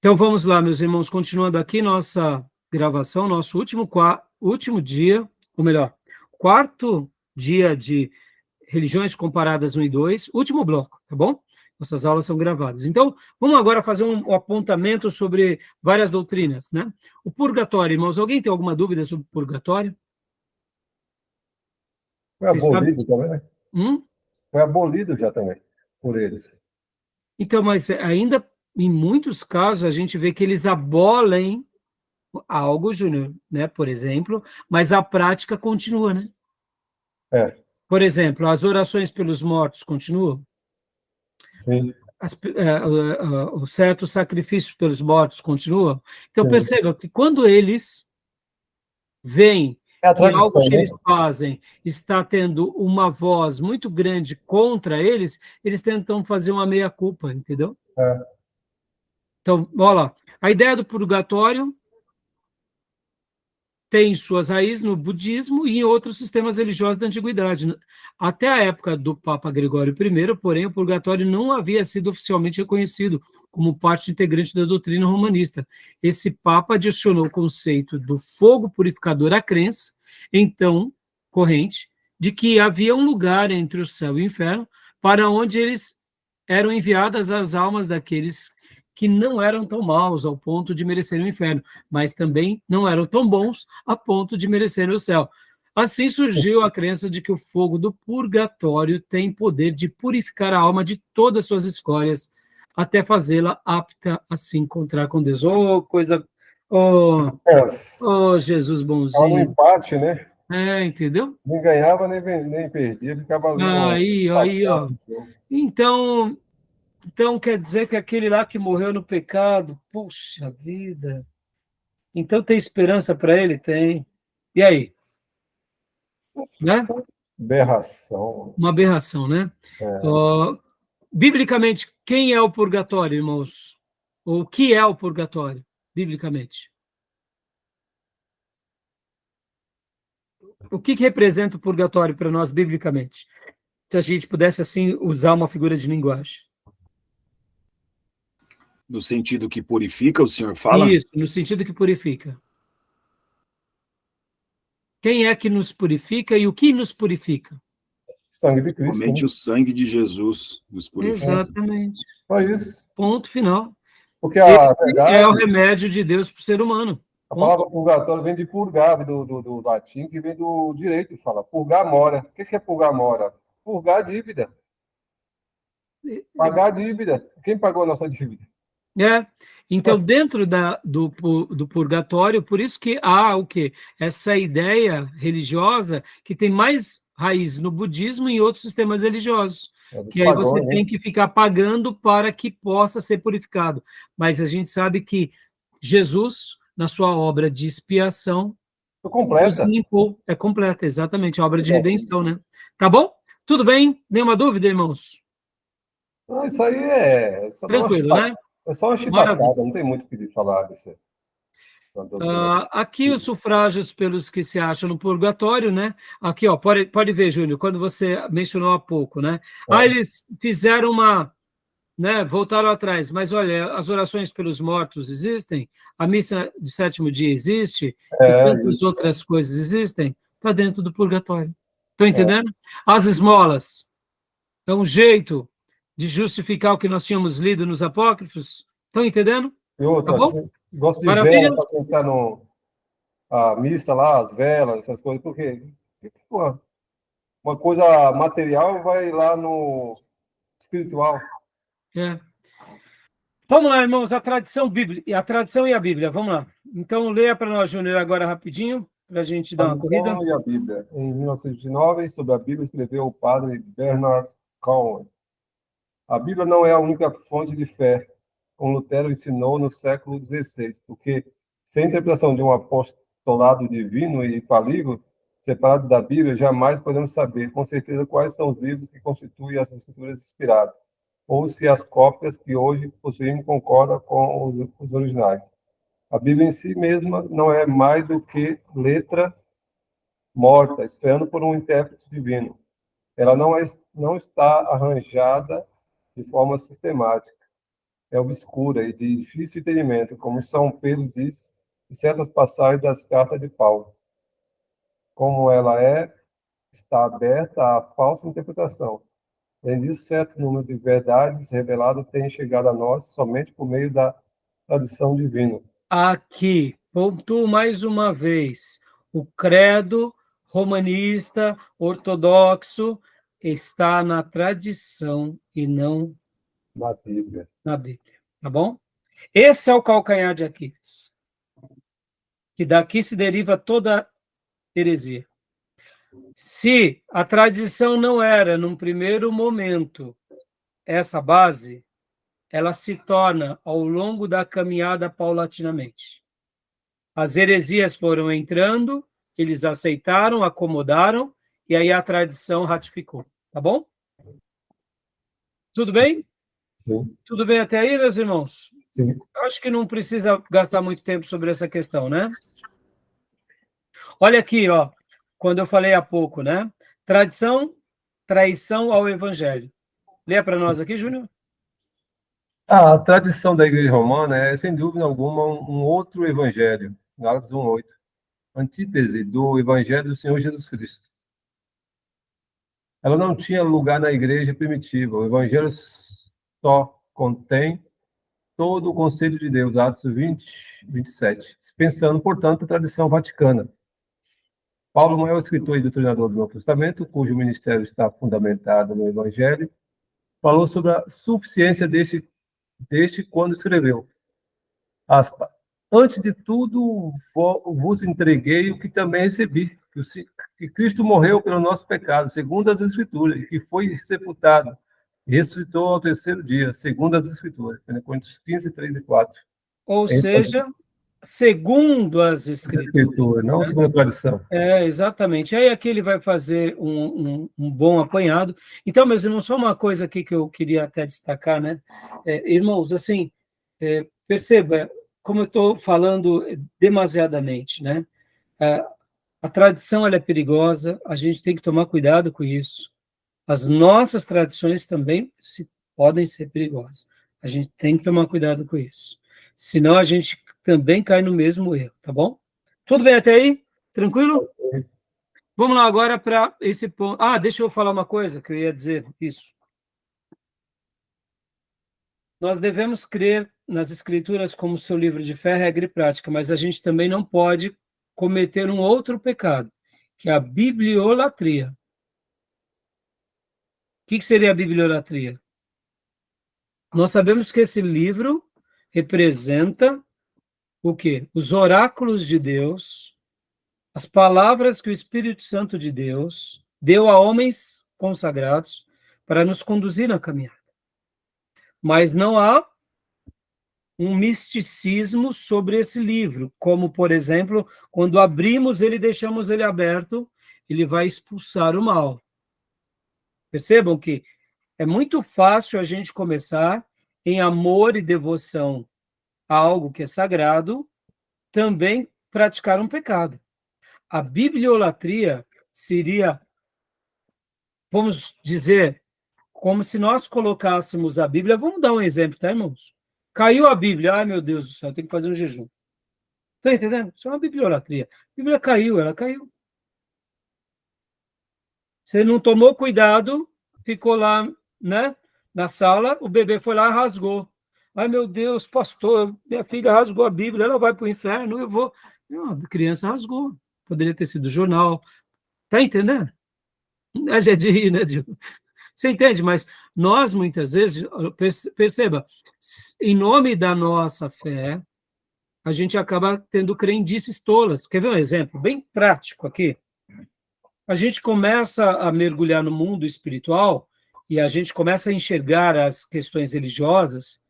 Então vamos lá, meus irmãos, continuando aqui nossa gravação, nosso último dia, ou melhor, quarto dia de Religiões Comparadas 1 e 2, último bloco, tá bom? Nossas aulas são gravadas. Então, vamos agora fazer um apontamento sobre várias doutrinas, né? O purgatório, irmãos, alguém tem alguma dúvida sobre o purgatório? Foi Vocês sabem? abolido também, né? Hum? Foi abolido já também, por eles. Então, mas ainda, em muitos casos, a gente vê que eles abolem algo, Júnior, né, por exemplo, mas a prática continua, né? É, Por exemplo, as orações pelos mortos continuam, sim, o certo sacrifício pelos mortos continua. Então, sim. perceba que quando eles veem É a que algo tradição, que né? eles fazem está tendo uma voz muito grande contra eles, eles tentam fazer uma meia-culpa, entendeu? É. Então, olha lá, a ideia do purgatório tem suas raízes no budismo e em outros sistemas religiosos da antiguidade. Até a época do Papa Gregório I, porém, o purgatório não havia sido oficialmente reconhecido como parte integrante da doutrina romanista. Esse Papa adicionou o conceito do fogo purificador à crença, então corrente, de que havia um lugar entre o céu e o inferno para onde eles eram enviadas as almas daqueles que não eram tão maus ao ponto de merecerem o inferno, mas também não eram tão bons a ponto de merecerem o céu. Assim surgiu a crença de que o fogo do purgatório tem poder de purificar a alma de todas suas escórias, até fazê-la apta a se encontrar com Deus. Oh, coisa. Oh, É, oh, Jesus ficava no bonzinho. empate, né? É, entendeu? Nem ganhava, nem perdia, ficava ali no Aí, empate. ó. Então, então quer dizer que aquele lá que morreu no pecado, puxa vida. Então tem esperança para ele? Tem. E aí? Né? Aberração. Uma aberração, né? É. Ó, biblicamente, quem é o purgatório, irmãos? Ou o que é o purgatório, biblicamente? O que representa o purgatório para nós, biblicamente? Se a gente pudesse, assim, usar uma figura de linguagem. No sentido que purifica, o senhor fala? Isso, no sentido que purifica. Quem é que nos purifica e o que nos purifica? Sangue de Cristo, Somente né? o sangue de Jesus nos purifica. Exatamente. Só isso. Ponto final. Porque a Esse é o verdade, remédio de Deus para o ser humano. a Ponto. palavra purgatório vem de purgar, do latim, que vem do direito, fala. Purgar mora. O que é purgar mora? Purgar a dívida. Pagar a dívida. Quem pagou a nossa dívida? É. Então, dentro do purgatório, por isso que há o quê? Essa ideia religiosa que tem mais raiz no budismo e em outros sistemas religiosos, É dos que aí você pagões, tem né? que ficar pagando para que possa ser purificado. Mas a gente sabe que Jesus, na sua obra de expiação, Tô nos completa. limpou. É completa, exatamente, a obra de redenção, né? Tá bom? Tudo bem? Nenhuma dúvida, irmãos? Não, isso aí é só, Tranquilo, né? é só uma Maravilha. chibatada, não tem muito o que falar dessa doutrina. Aqui os sufrágios pelos que se acham no purgatório, né? Aqui, ó, pode ver, Júnior, quando você mencionou há pouco, né? É, Eles fizeram uma, né? Voltaram atrás, mas olha, as orações pelos mortos existem, a missa de sétimo dia existe e é, tantas outras coisas existem, está dentro do purgatório. Estão é. entendendo? As esmolas é um jeito de justificar o que nós tínhamos lido nos apócrifos. Estão entendendo? E Tá outra, bom? gosto de vela Maravilha? para quem está no a missa lá, as velas, essas coisas, porque pô, uma coisa material vai lá no espiritual. É. Vamos lá, irmãos, a tradição bíblica, a tradição e a Bíblia, vamos lá. Então, leia para nós, Júnior, agora rapidinho, para a gente dar uma corrida. Tradição e a Bíblia. Em 1909, sobre a Bíblia, escreveu o padre Bernard Cohen. A Bíblia não é a única fonte de fé, como Lutero ensinou no século XVI, porque sem a interpretação de um apostolado divino e infalível, separado da Bíblia, jamais podemos saber com certeza quais são os livros que constituem as escrituras inspiradas, ou se as cópias que hoje possuímos concordam com os originais. A Bíblia em si mesma não é mais do que letra morta, esperando por um intérprete divino. Ela não está arranjada de forma sistemática. é obscura e de difícil entendimento, como São Pedro diz em certas passagens das cartas de Paulo. Como ela está aberta à falsa interpretação. Além disso, certo número de verdades reveladas tem chegado a nós somente por meio da tradição divina. Aqui, pontuo mais uma vez, o credo romanista, ortodoxo, está na tradição e não Na Bíblia. na Bíblia, tá bom? Esse é o calcanhar de Aquiles, que daqui se deriva toda heresia. Se a tradição não era, num primeiro momento, essa base, ela se torna, ao longo da caminhada, paulatinamente. As heresias foram entrando, eles aceitaram, acomodaram, e aí a tradição ratificou. Tá bom? Tudo bem? Sim. Tudo bem até aí, meus irmãos? Sim. Acho que não precisa gastar muito tempo sobre essa questão, né? Olha aqui, ó, quando eu falei há pouco, né? Tradição, traição ao evangelho. Lê para nós aqui, Júnior. A tradição da Igreja Romana é, sem dúvida alguma, um outro evangelho, Gálatas 1:8, antítese do evangelho do Senhor Jesus Cristo. Ela não tinha lugar na igreja primitiva. O evangelho só contém todo o conselho de Deus, Atos 20:27, dispensando, portanto, a tradição vaticana. Paulo, o maior escritor e doutrinador do Novo Testamento, cujo ministério está fundamentado no evangelho, falou sobre a suficiência deste quando escreveu, aspas, antes de tudo vos entreguei o que também recebi, que Cristo morreu pelo nosso pecado, segundo as Escrituras, e que foi sepultado, e ressuscitou ao terceiro dia, segundo as Escrituras. Coríntios 15, 3 e 4. Ou seja, segundo as Escritura, não segundo a tradição. Exatamente. Aí aqui ele vai fazer um bom apanhado. Então, meus irmãos, só uma coisa aqui que eu queria até destacar, né? Irmãos, assim, perceba, como eu estou falando demasiadamente, né? A tradição ela é perigosa, a gente tem que tomar cuidado com isso. As nossas tradições também podem ser perigosas. A gente tem que tomar cuidado com isso. Senão a gente também cai no mesmo erro, tá bom? Tudo bem até aí? Tranquilo? Vamos lá agora para esse ponto. Deixa eu falar uma coisa que eu ia dizer isso. Nós devemos crer nas Escrituras como seu livro de fé, regra e prática, mas a gente também não pode cometer um outro pecado, que é a bibliolatria. O que seria a bibliolatria? Nós sabemos que esse livro representa o quê? Os oráculos de Deus, as palavras que o Espírito Santo de Deus deu a homens consagrados para nos conduzir na caminhada. Mas não há um misticismo sobre esse livro, como, por exemplo, quando abrimos ele e deixamos ele aberto, ele vai expulsar o mal. Percebam que é muito fácil a gente começar em amor e devoção a algo que é sagrado, também praticar um pecado. A bibliolatria seria, vamos dizer, como se nós colocássemos a Bíblia, vamos dar um exemplo, tá, irmãos? Caiu a Bíblia, ai meu Deus do céu, tem que fazer um jejum. Tá entendendo? Isso é uma bibliolatria. A Bíblia caiu, ela caiu. Você não tomou cuidado, ficou lá, né, na sala, o bebê foi lá e rasgou. Ai meu Deus, pastor, minha filha rasgou a Bíblia, ela vai para o inferno, eu vou... Não, a criança rasgou. Poderia ter sido jornal. Tá entendendo? É de rir, né, Dil? Você entende? Mas nós, muitas vezes, perceba, em nome da nossa fé, a gente acaba tendo crendices tolas. Quer ver um exemplo bem prático aqui? A gente começa a mergulhar no mundo espiritual e a gente começa a enxergar as questões religiosas,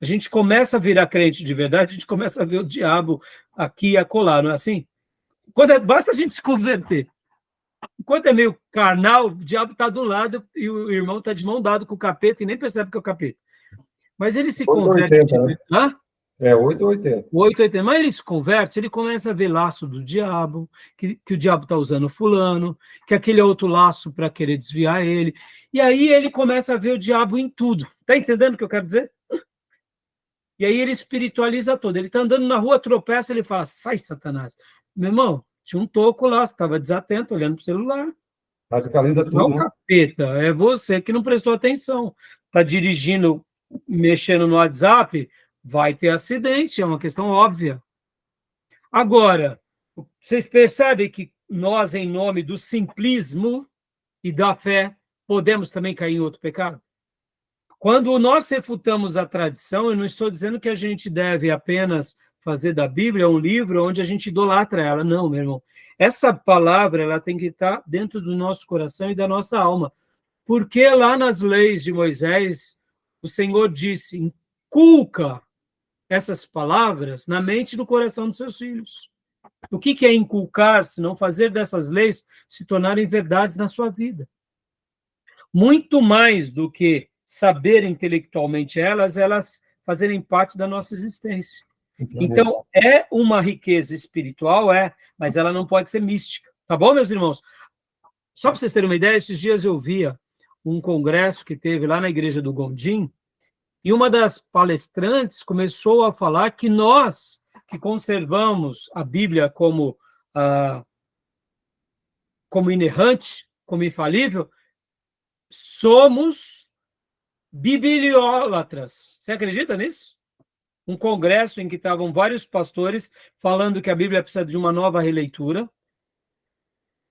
a gente começa a virar crente de verdade, a gente começa a ver o diabo aqui e acolá, não é assim? Basta a gente se converter. Enquanto é meio carnal, o diabo está do lado e o irmão está de mão dada com o capeta e nem percebe que é o capeta. Mas ele se converte... 880, né? Hã? 880. 880. Mas ele se converte, ele começa a ver laço do diabo, que o diabo está usando fulano, que aquele é outro laço para querer desviar ele. E aí ele começa a ver o diabo em tudo. Está entendendo o que eu quero dizer? e aí ele espiritualiza todo. Ele está andando na rua, tropeça, ele fala, sai, Satanás. Meu irmão, tinha um toco lá, você estava desatento, olhando para o celular. Radicaliza tudo, Não, né? capeta, é você que não prestou atenção. Está dirigindo, mexendo no WhatsApp, vai ter acidente, é uma questão óbvia. Agora, vocês percebem que nós, em nome do simplismo e da fé, podemos também cair em outro pecado? Quando nós refutamos a tradição, eu não estou dizendo que a gente deve apenas fazer da Bíblia um livro onde a gente idolatra ela. Não, meu irmão. Essa palavra ela tem que estar dentro do nosso coração e da nossa alma. Porque lá nas leis de Moisés, o Senhor disse, inculca essas palavras na mente e no coração dos seus filhos. O que é inculcar, se não fazer dessas leis se tornarem verdades na sua vida? Muito mais do que saber intelectualmente elas fazerem parte da nossa existência. Então, é uma riqueza espiritual, mas ela não pode ser mística. Tá bom, meus irmãos? Só para vocês terem uma ideia, esses dias eu via um congresso que teve lá na igreja do Gondim, e uma das palestrantes começou a falar que nós, que conservamos a Bíblia como inerrante, como infalível, somos bibliólatras. Você acredita nisso? Um congresso em que estavam vários pastores falando que a Bíblia precisa de uma nova releitura.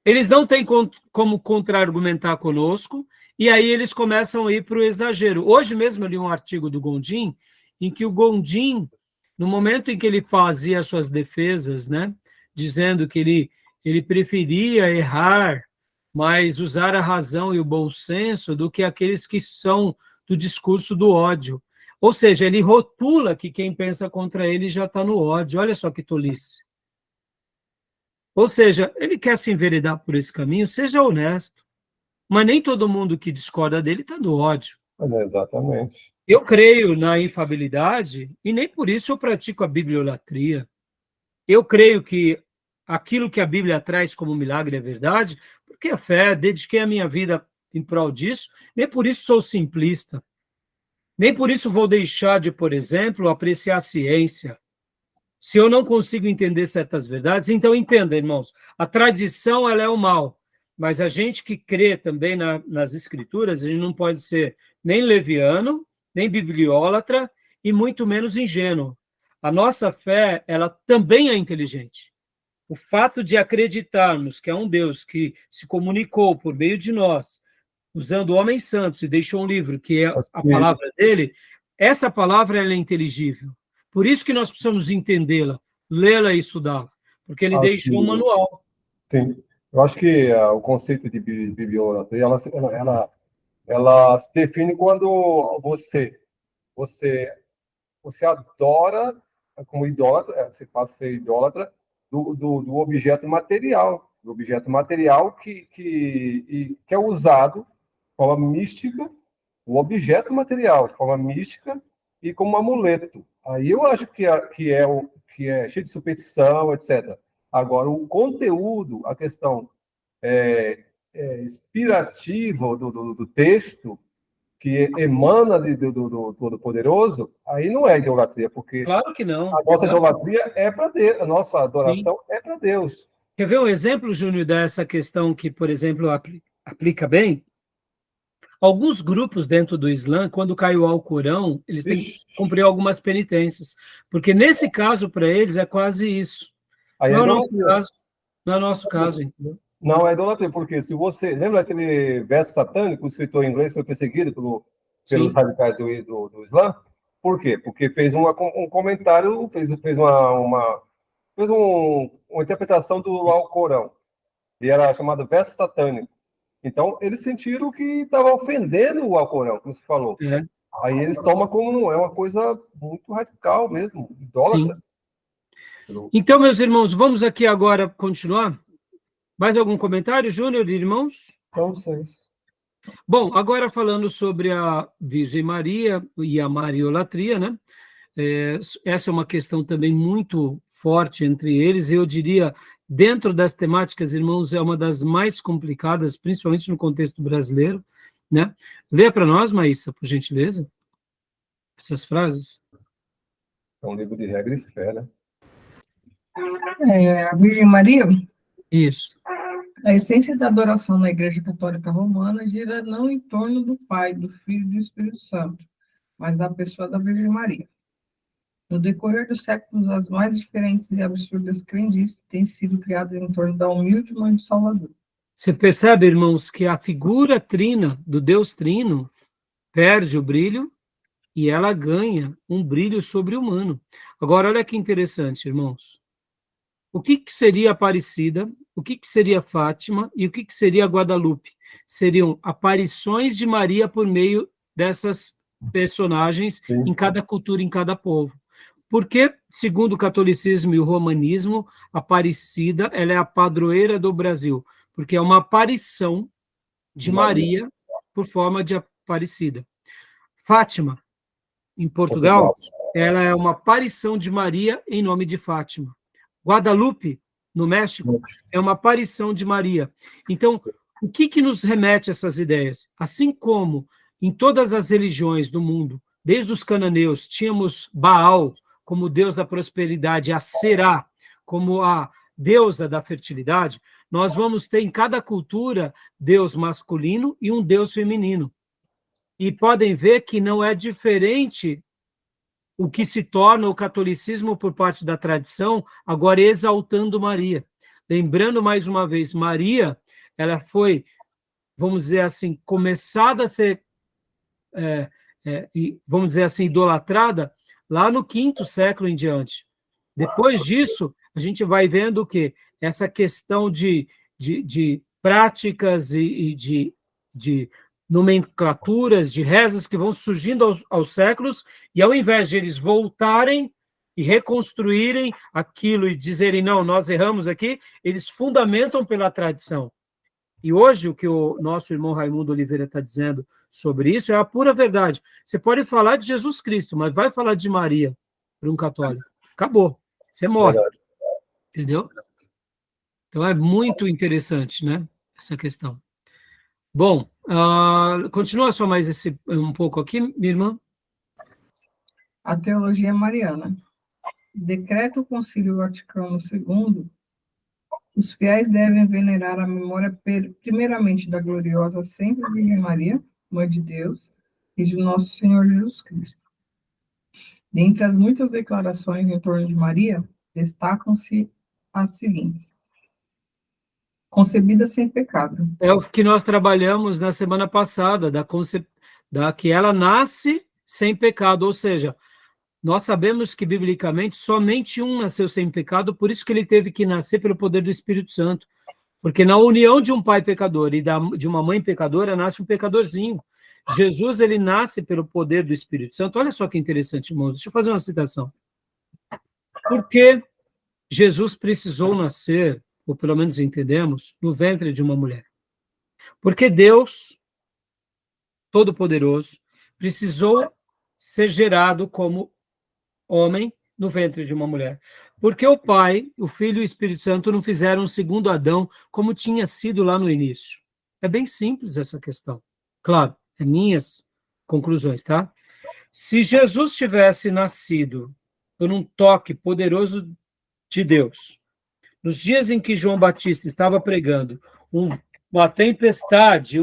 Eles não têm como contra-argumentar conosco, e aí eles começam a ir para o exagero. Hoje mesmo eu li um artigo do Gondim, em que o Gondim, no momento em que ele fazia suas defesas, né, dizendo que ele preferia errar, mas usar a razão e o bom senso do que aqueles que são do discurso do ódio. Ou seja, ele rotula que quem pensa contra ele já está no ódio. Olha só que tolice. Ou seja, ele quer se enveredar por esse caminho, seja honesto. Mas nem todo mundo que discorda dele está no ódio. Exatamente. Eu creio na infabilidade e nem por isso eu pratico a bibliolatria. Eu creio que aquilo que a Bíblia traz como milagre é verdade, porque a fé, dediquei a minha vida em prol disso, nem por isso sou simplista. Nem por isso vou deixar de, por exemplo, apreciar a ciência. Se eu não consigo entender certas verdades, então entenda, irmãos, a tradição ela é o mal, mas a gente que crê também nas escrituras, a gente não pode ser nem leviano, nem bibliólatra e muito menos ingênuo. A nossa fé, ela também é inteligente. O fato de acreditarmos que é um Deus que se comunicou por meio de nós, usando homens santos e deixou um livro que é a palavra dele, essa palavra ela é inteligível. Por isso que nós precisamos entendê-la, lê-la e estudá-la, porque ele deixou um manual. Sim. Eu acho que o conceito de bibliolatria, ela se define quando você adora, como idólatra, você passa a ser idólatra do objeto material, que é usado de forma mística, o objeto material de forma mística e como amuleto. Aí eu acho que é cheio de superstição, etc. Agora, o conteúdo, a questão inspirativa do texto, que emana do Todo-Poderoso, aí não é idolatria, porque claro que não. a nossa idolatria é para Deus, a nossa adoração é para Deus. Quer ver um exemplo, Júnior, dessa questão que, por exemplo, aplica bem? Alguns grupos dentro do Islã, quando cai o Alcorão, eles têm que cumprir algumas penitências, porque nesse caso, para eles, é quase isso. Aí não é o nosso caso, entendeu? Não é idolatria, porque se você... Lembra aquele verso satânico, o escritor inglês foi perseguido pelos radicais do Islã? Por quê? Porque fez um comentário, fez uma interpretação do Alcorão, e era chamado verso satânico. Então, eles sentiram que estava ofendendo o Alcorão, como você falou. É. Aí eles tomam como uma coisa muito radical mesmo, idólatra. Sim. Então, meus irmãos, vamos aqui agora continuar? Mais algum comentário, Júnior, irmãos? Não sei. Bom, agora falando sobre a Virgem Maria e a mariolatria, né? Essa é uma questão também muito forte entre eles, eu diria, dentro das temáticas, irmãos, é uma das mais complicadas, principalmente no contexto brasileiro, né? Lê para nós, Maísa, por gentileza, essas frases. É um livro de regra e fé, né? A Virgem Maria, Isso. a essência da adoração na Igreja Católica Romana gira não em torno do Pai, do Filho e do Espírito Santo, mas da pessoa da Virgem Maria. No decorrer dos séculos, as mais diferentes e absurdas crendices têm sido criadas em torno da humilde Mãe do Salvador. Você percebe, irmãos, que a figura trina, do Deus trino, perde o brilho e ela ganha um brilho sobre-humano. Agora, olha que interessante, irmãos. O que seria Aparecida, o que seria Fátima e o que seria Guadalupe? Seriam aparições de Maria por meio dessas personagens em cada cultura, em cada povo. Porque, segundo o catolicismo e o romanismo, Aparecida ela é a padroeira do Brasil, porque é uma aparição de Maria por forma de Aparecida. Fátima, em Portugal, ela é uma aparição de Maria em nome de Fátima. Guadalupe, no México, é uma aparição de Maria. Então, o que nos remete a essas ideias? Assim como em todas as religiões do mundo, desde os cananeus, tínhamos Baal como deus da prosperidade, a Será como a deusa da fertilidade, nós vamos ter em cada cultura deus masculino e um deus feminino. E podem ver que não é diferente o que se torna o catolicismo por parte da tradição, agora exaltando Maria. Lembrando mais uma vez, Maria, ela foi, vamos dizer assim, começada a ser, vamos dizer assim, idolatrada lá no V século em diante. Depois disso, a gente vai vendo o quê? Essa questão de práticas e de nomenclaturas, de rezas que vão surgindo aos séculos, e ao invés de eles voltarem e reconstruírem aquilo e dizerem, não, nós erramos aqui, eles fundamentam pela tradição. E hoje, o que o nosso irmão Raimundo Oliveira está dizendo sobre isso é a pura verdade. Você pode falar de Jesus Cristo, mas vai falar de Maria para um católico. Acabou. Você morre. Verdade. Entendeu? Então, é muito interessante, né, essa questão. Bom, continua só mais um pouco aqui, minha irmã. A teologia mariana. Decreto o Concílio Vaticano II, os fiéis devem venerar a memória primeiramente da gloriosa sempre Virgem Maria, Mãe de Deus, e de nosso Senhor Jesus Cristo. Dentre as muitas declarações em torno de Maria, destacam-se as seguintes. Concebida sem pecado. É o que nós trabalhamos na semana passada, da que ela nasce sem pecado, ou seja, nós sabemos que, biblicamente, somente um nasceu sem pecado, por isso que ele teve que nascer pelo poder do Espírito Santo, porque na união de um pai pecador e de uma mãe pecadora, nasce um pecadorzinho. Jesus, ele nasce pelo poder do Espírito Santo. Olha só que interessante, irmãos, deixa eu fazer uma citação. Por que Jesus precisou nascer, ou pelo menos entendemos, no ventre de uma mulher? Porque Deus, Todo-Poderoso, precisou ser gerado como homem no ventre de uma mulher. Porque o Pai, o Filho e o Espírito Santo não fizeram um segundo Adão como tinha sido lá no início. É bem simples essa questão. Claro, é minhas conclusões, tá? Se Jesus tivesse nascido por um toque poderoso de Deus, nos dias em que João Batista estava pregando, uma tempestade,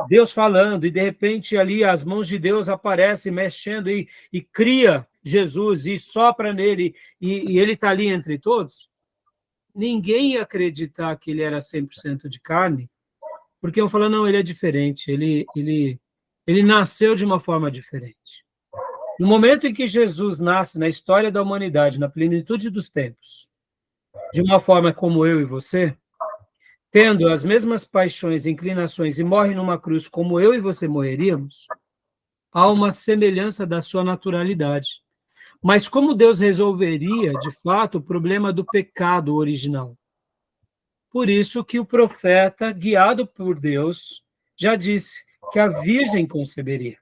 Deus falando, e de repente ali as mãos de Deus aparecem mexendo e cria Jesus e sopra nele e ele está ali entre todos, ninguém ia acreditar que ele era 100% de carne, porque eu falo, não, ele é diferente, ele nasceu de uma forma diferente. No momento em que Jesus nasce na história da humanidade, na plenitude dos tempos, de uma forma como eu e você, tendo as mesmas paixões e inclinações e morre numa cruz como eu e você morreríamos, há uma semelhança da sua naturalidade. Mas como Deus resolveria, de fato, o problema do pecado original? Por isso que o profeta, guiado por Deus, já disse que a Virgem conceberia.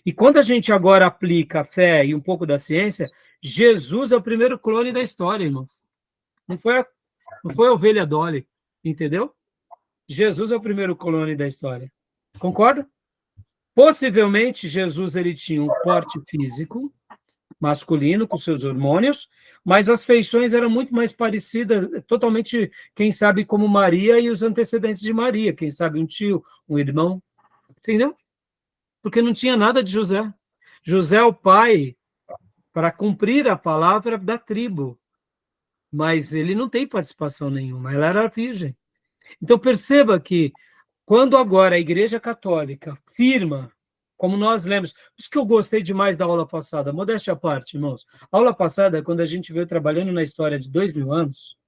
E quando a gente agora aplica a fé e um pouco da ciência, Jesus é o primeiro clone da história, irmãos. Não foi a ovelha Dolly, entendeu? Jesus é o primeiro clone da história. Concorda? Possivelmente, Jesus ele tinha um porte físico masculino, com seus hormônios, mas as feições eram muito mais parecidas, totalmente, quem sabe, como Maria e os antecedentes de Maria, quem sabe um tio, um irmão, entendeu? Porque não tinha nada de José. José é o pai para cumprir a palavra da tribo, mas ele não tem participação nenhuma, ela era virgem. Então perceba que quando agora a Igreja Católica firma, como nós lemos, por isso que eu gostei demais da aula passada, modéstia à parte, irmãos. A aula passada, quando a gente veio trabalhando na história de 2000 anos,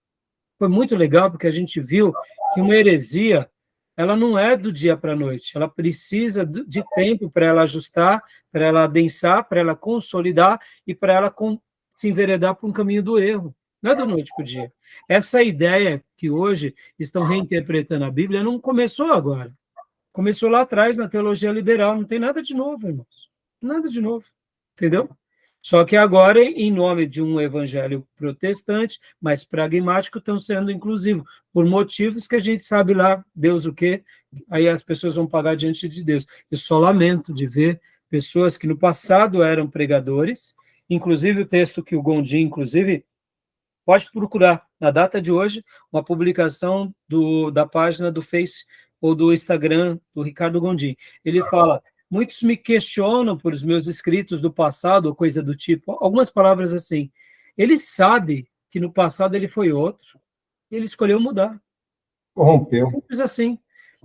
foi muito legal, porque a gente viu que uma heresia, ela não é do dia para a noite, ela precisa de tempo para ela ajustar, para ela adensar, para ela consolidar e para ela se enveredar para um caminho do erro. Não é da noite para o dia. Essa ideia que hoje estão reinterpretando a Bíblia não começou agora. Começou lá atrás, na teologia liberal. Não tem nada de novo, irmãos. Nada de novo. Entendeu? Só que agora, em nome de um evangelho protestante, mais pragmático, estão sendo inclusivos, por motivos que a gente sabe lá, Deus o quê? Aí as pessoas vão pagar diante de Deus. Eu só lamento de ver pessoas que no passado eram pregadores, inclusive o texto que o Gondim, inclusive, pode procurar, na data de hoje, uma publicação da página do Face ou do Instagram do Ricardo Gondim. Ele fala, muitos me questionam por os meus escritos do passado, ou coisa do tipo, algumas palavras assim. Ele sabe que no passado ele foi outro, e ele escolheu mudar. Corrompeu. Simples assim.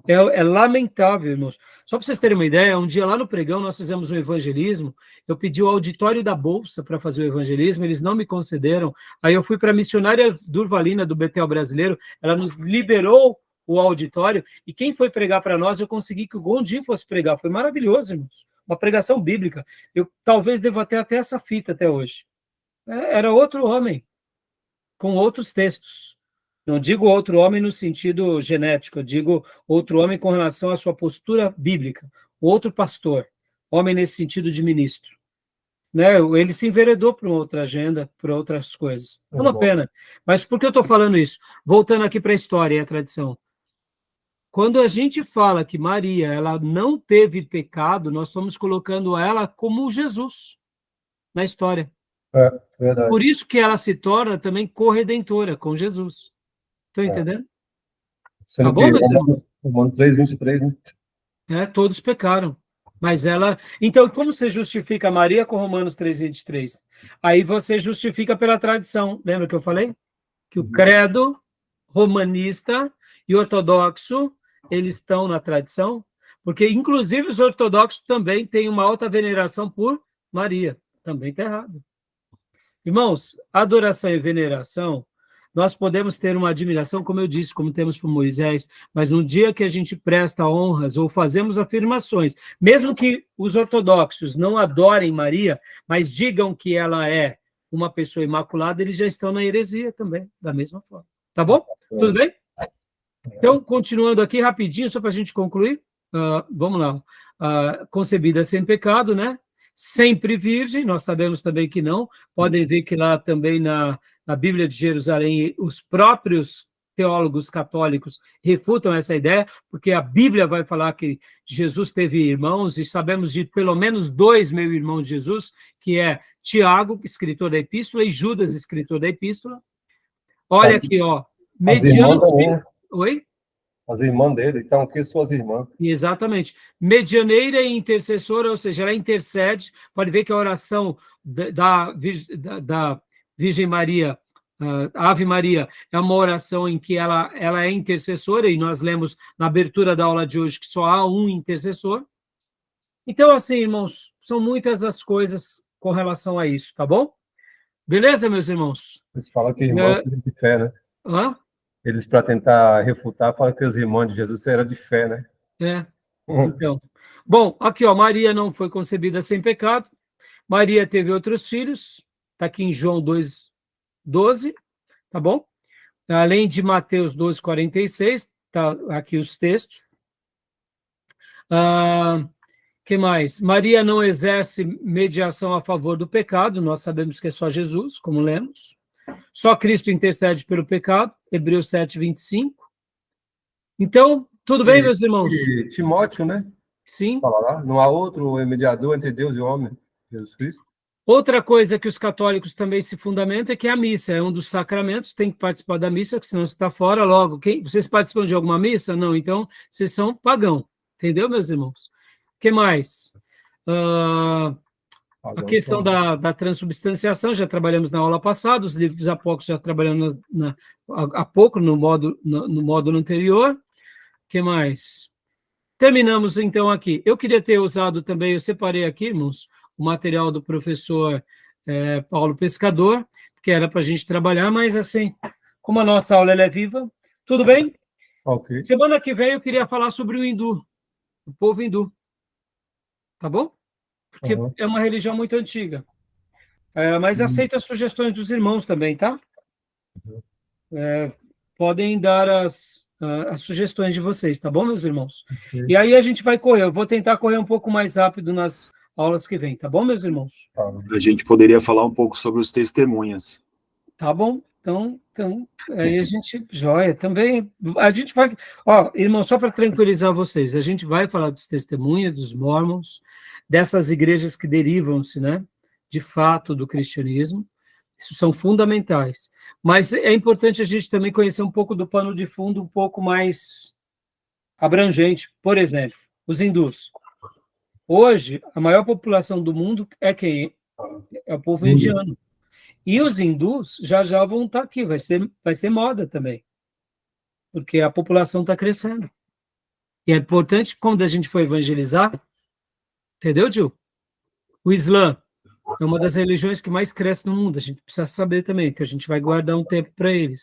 É lamentável, irmãos. Só para vocês terem uma ideia, um dia lá no Pregão nós fizemos um evangelismo, eu pedi o auditório da Bolsa para fazer o evangelismo, eles não me concederam, aí eu fui para a missionária Durvalina do Betel Brasileiro, ela nos liberou o auditório, e quem foi pregar para nós, eu consegui que o Gondim fosse pregar, foi maravilhoso, irmãos, uma pregação bíblica, eu talvez deva ter até essa fita até hoje. Era outro homem, com outros textos. Não digo outro homem no sentido genético, eu digo outro homem com relação à sua postura bíblica, outro pastor, homem nesse sentido de ministro. Né? Ele se enveredou para outra agenda, para outras coisas. É uma pena. Mas por que eu estou falando isso? Voltando aqui para a história e a tradição. Quando a gente fala que Maria ela não teve pecado, nós estamos colocando ela como Jesus na história. Verdade. Por isso que ela se torna também corredentora com Jesus. Estão entendendo? Sendo Tá bom, meus irmãos? Romanos 3:23, né? Todos pecaram. Mas ela... Então, como você justifica Maria com Romanos 3:23? Aí você justifica pela tradição. Lembra que eu falei? Que o credo romanista e ortodoxo, eles estão na tradição, porque, inclusive, os ortodoxos também têm uma alta veneração por Maria. Também está errado. Irmãos, adoração e veneração, nós podemos ter uma admiração, como eu disse, como temos por Moisés, mas no dia que a gente presta honras ou fazemos afirmações, mesmo que os ortodoxos não adorem Maria, mas digam que ela é uma pessoa imaculada, eles já estão na heresia também, da mesma forma. Tá bom? Tudo bem? Então, continuando aqui rapidinho, só para a gente concluir, vamos lá. Concebida sem pecado, né? Sempre virgem, nós sabemos também que não. Podem ver que lá também na Bíblia de Jerusalém, os próprios teólogos católicos refutam essa ideia, porque a Bíblia vai falar que Jesus teve irmãos, e sabemos de pelo menos 2 meio-irmãos de Jesus, que é Tiago, escritor da Epístola, e Judas, escritor da Epístola. Olha aqui, ó. Mediante... Oi? As irmãs dele, então, que suas irmãs. Exatamente. Medianeira e intercessora, ou seja, ela intercede. Pode ver que a oração da Virgem Maria, Ave Maria, é uma oração em que ela é intercessora, e nós lemos na abertura da aula de hoje que só há um intercessor. Então, assim, irmãos, são muitas as coisas com relação a isso, tá bom? Beleza, meus irmãos? Eles falam que irmãos são de fé, né? Hã? Eles, para tentar refutar, falam que os irmãos de Jesus eram de fé, né? Então. Bom, aqui, ó, Maria não foi concebida sem pecado. Maria teve outros filhos. Está aqui em João 2:12, tá bom? Além de Mateus 12:46, tá aqui os textos. Que mais? Maria não exerce mediação a favor do pecado. Nós sabemos que é só Jesus, como lemos. Só Cristo intercede pelo pecado, Hebreus 7:25. Então, tudo bem, meus irmãos? E Timóteo, né? Sim. Fala lá, não há outro mediador entre Deus e o homem, Jesus Cristo. Outra coisa que os católicos também se fundamentam é que a missa é um dos sacramentos, tem que participar da missa, porque senão você está fora logo. Vocês participam de alguma missa? Não, então vocês são pagão. Entendeu, meus irmãos? O que mais? A questão da transubstanciação, já trabalhamos na aula passada, os livros apócrifos já trabalhamos há pouco no módulo anterior. O que mais? Terminamos, então, aqui. Eu queria ter usado também, eu separei aqui, irmãos, o material do professor Paulo Pescador, que era para a gente trabalhar, mas, assim, como a nossa aula ela é viva, tudo bem? Ok. Semana que vem eu queria falar sobre o hindu, o povo hindu. Tá bom? Porque é uma religião muito antiga. Mas aceito as sugestões dos irmãos também, tá? Podem dar as sugestões de vocês, tá bom, meus irmãos? Okay. E aí a gente vai correr. Eu vou tentar correr um pouco mais rápido nas aulas que vem, tá bom, meus irmãos? A gente poderia falar um pouco sobre os testemunhas. Tá bom. Então aí a gente, joia, também, a gente vai, irmão, só para tranquilizar vocês, a gente vai falar dos testemunhas, dos mormons, dessas igrejas que derivam-se, né, de fato do cristianismo, isso são fundamentais, mas é importante a gente também conhecer um pouco do pano de fundo um pouco mais abrangente, por exemplo, os hindus. Hoje, a maior população do mundo é quem? É o povo indiano. E os hindus já vão estar aqui, vai ser moda também, porque a população está crescendo. E é importante, quando a gente for evangelizar, entendeu, Gil? O Islã é uma das religiões que mais cresce no mundo, a gente precisa saber também, que a gente vai guardar um tempo para eles.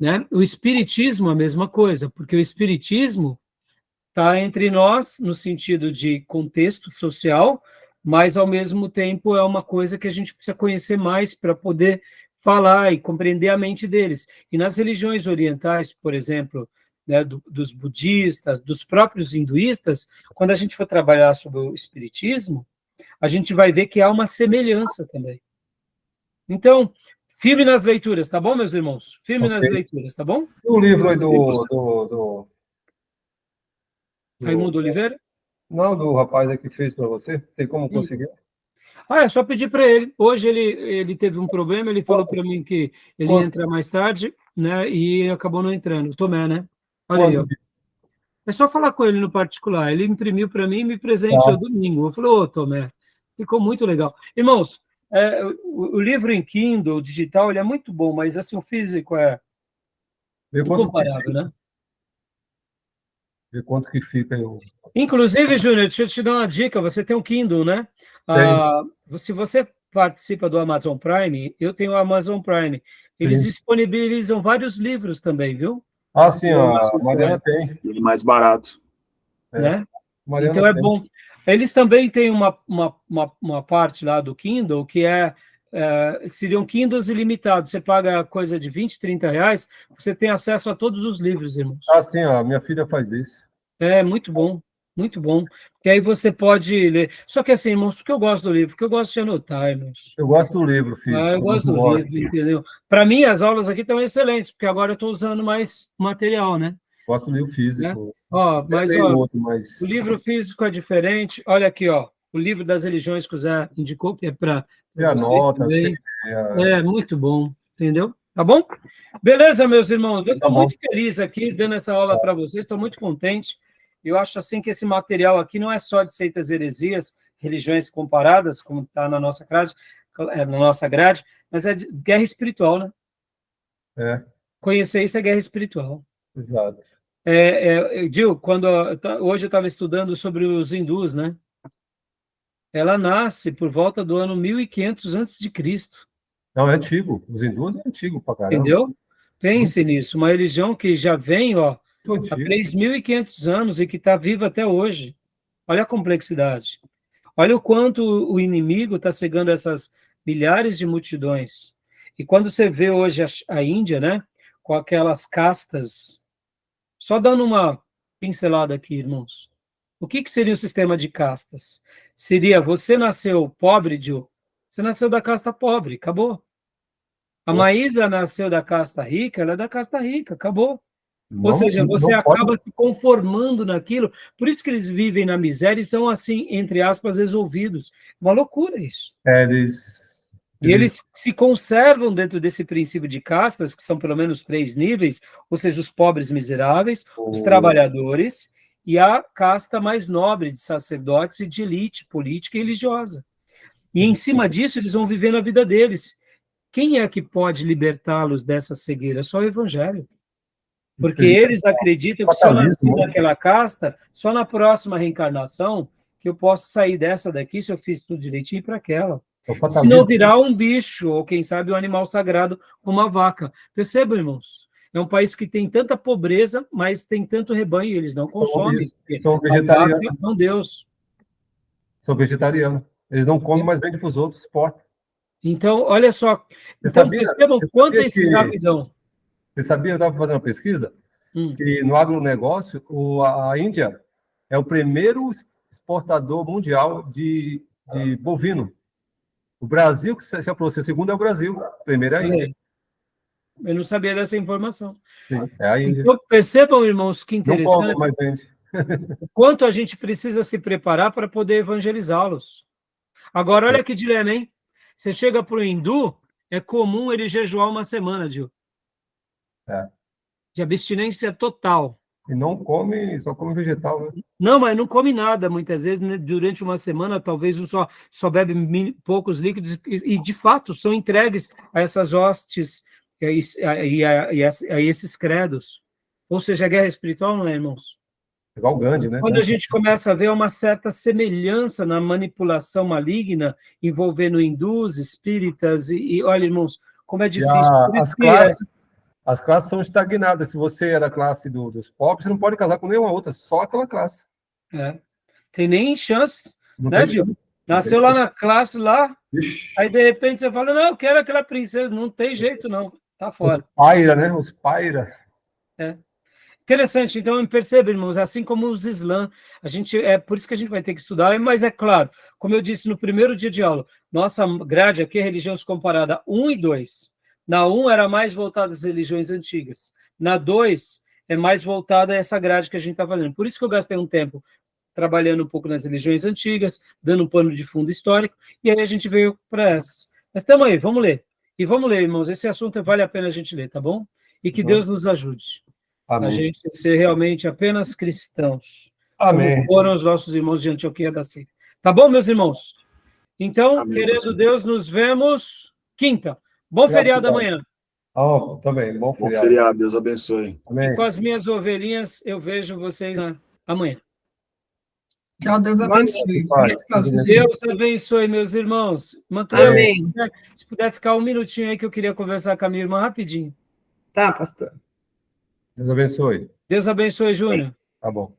Né? O Espiritismo, a mesma coisa, porque o Espiritismo está entre nós, no sentido de contexto social, mas, ao mesmo tempo, é uma coisa que a gente precisa conhecer mais para poder falar e compreender a mente deles. E nas religiões orientais, por exemplo, né, dos budistas, dos próprios hinduístas, quando a gente for trabalhar sobre o espiritismo, a gente vai ver que há uma semelhança também. Então, firme nas leituras, tá bom, meus irmãos? Firme nas leituras, tá bom? O livro aí do Raimundo Oliveira? Não, do rapaz aí que fez para você? Tem como conseguir? É só pedir para ele. Hoje ele teve um problema, ele falou para mim que ele ia entrar mais tarde, né? E acabou não entrando. O Tomé, né? Olha aí, ó. É só falar com ele no particular. Ele imprimiu para mim e me presenteou domingo. Eu falei, ô, Tomé, ficou muito legal. Irmãos, o livro em Kindle, digital, ele é muito bom, mas assim, o físico é incomparável, né? Ver quanto que fica aí. Inclusive, Júnior, deixa eu te dar uma dica, você tem um Kindle, né? Se você participa do Amazon Prime, eu tenho o Amazon Prime, eles disponibilizam vários livros também, viu? Sim, a Mariana tem. E mais barato. Né? Então é bom. Eles também têm uma parte lá do Kindle que seriam Kindles ilimitados. Você paga coisa de 20, 30 reais, você tem acesso a todos os livros, irmãos. Sim, a minha filha faz isso. É, muito bom, muito bom. Que aí você pode ler. Só que assim, irmãos, porque eu gosto do livro, porque eu gosto de anotar, irmãos. Eu gosto do livro, filho. Eu gosto do livro, entendeu? Para mim, as aulas aqui estão excelentes, porque agora eu estou usando mais material, né? Gosto do livro físico. Né? O livro físico é diferente. Olha aqui, ó, o livro das religiões que o Zé indicou, que é para você anota, também. É muito bom, entendeu? Tá bom? Beleza, meus irmãos. Eu estou muito feliz aqui dando essa aula para vocês, estou muito contente. Eu acho assim que esse material aqui não é só de seitas heresias, religiões comparadas, como está na nossa grade, mas é de guerra espiritual, né? Conhecer isso é guerra espiritual. Exato. Gil, hoje eu estava estudando sobre os hindus, né? Ela nasce por volta do ano 1500 a.C. Não, é antigo. Os hindus é antigo pra caramba. Entendeu? Pense nisso. Uma religião que já vem, há 3.500 anos e que está viva até hoje. Olha a complexidade. Olha o quanto o inimigo está cegando essas milhares de multidões. E quando você vê hoje a Índia, né? Com aquelas castas. Só dando uma pincelada aqui, irmãos. O que seria o sistema de castas? Seria, você nasceu pobre, Gil? Você nasceu da casta pobre, acabou. A Maísa nasceu da casta rica, ela é da casta rica, acabou. Ou seja, você não acaba pode. se conformando naquilo, por isso que eles vivem na miséria e são, assim, entre aspas, resolvidos. Uma loucura isso. E eles se conservam dentro desse princípio de castas, que são pelo menos 3 níveis, ou seja, os pobres miseráveis, os trabalhadores e a casta mais nobre de sacerdotes e de elite política e religiosa. E em cima disso, eles vão vivendo a vida deles. Quem é que pode libertá-los dessa cegueira? Só o Evangelho. Porque eles acreditam que se eu nasci naquela casta, só na próxima reencarnação que eu posso sair dessa daqui, se eu fiz tudo direitinho, para aquela. Se não virar um bicho, ou quem sabe um animal sagrado, como a vaca. Percebam, irmãos? É um país que tem tanta pobreza, mas tem tanto rebanho, e eles não consomem. São vegetarianos. Não Deus. São vegetarianos. Eles não comem, mas vendem para os outros, exportam. Então, olha só. Então, percebam quanto é esse rapidão. Você sabia, eu estava fazendo uma pesquisa, que no agronegócio, a Índia é o primeiro exportador mundial de bovino. O Brasil, que se aproxima, o segundo é o Brasil, o primeiro é a Índia. Eu não sabia dessa informação. Sim, é a Índia. Então, percebam, irmãos, que interessante. Não come, mas vende. O quanto a gente precisa se preparar para poder evangelizá-los. Agora, olha que dilema, hein? Você chega para o hindu, é comum ele jejuar uma semana, Gil. De abstinência total. E não come, só come vegetal, né? Não, mas não come nada, muitas vezes, né, durante uma semana, talvez só bebe poucos líquidos, e de fato são entregues a essas hostes e a esses credos. Ou seja, a guerra espiritual, não é, irmãos? Igual o Gandhi, né? Quando a gente começa a ver uma certa semelhança na manipulação maligna envolvendo hindus, espíritas, e olha, irmãos, como é difícil. As classes são estagnadas. Se você é da classe dos pobres, você não pode casar com nenhuma outra, só aquela classe. Tem nem chance, não né, Gil? Nasceu lá na classe, lá, aí de repente você fala, não, eu quero aquela princesa, não tem jeito não, tá fora. Os paira, né? Os paira. Interessante, então perceba, irmãos, assim como os islã, é por isso que a gente vai ter que estudar, mas é claro, como eu disse no primeiro dia de aula, nossa grade aqui é religiões comparada 1 e 2. Na 1 era mais voltada às religiões antigas. Na 2 é mais voltada a essa grade que a gente está fazendo. Por isso que eu gastei um tempo trabalhando um pouco nas religiões antigas, dando um pano de fundo histórico, e aí a gente veio para essa. Mas estamos aí, vamos ler. E vamos ler, irmãos, esse assunto vale a pena a gente ler, tá bom? E que Deus nos ajude. Amém. A gente ser realmente apenas cristãos. Amém. Como foram os nossos irmãos de Antioquia da Síria. Tá bom, meus irmãos? Então, Amém, querendo Deus, nos vemos quinta. Bom feriado amanhã. Também, bom feriado. Bom feriado, Deus abençoe. Amém. Com as minhas ovelhinhas, eu vejo vocês amanhã. Tchau, Deus abençoe. Deus abençoe, meus irmãos. Amém. Se puder ficar um minutinho aí que eu queria conversar com a minha irmã rapidinho. Tá, pastor. Deus abençoe. Deus abençoe, Júnior. Tá bom.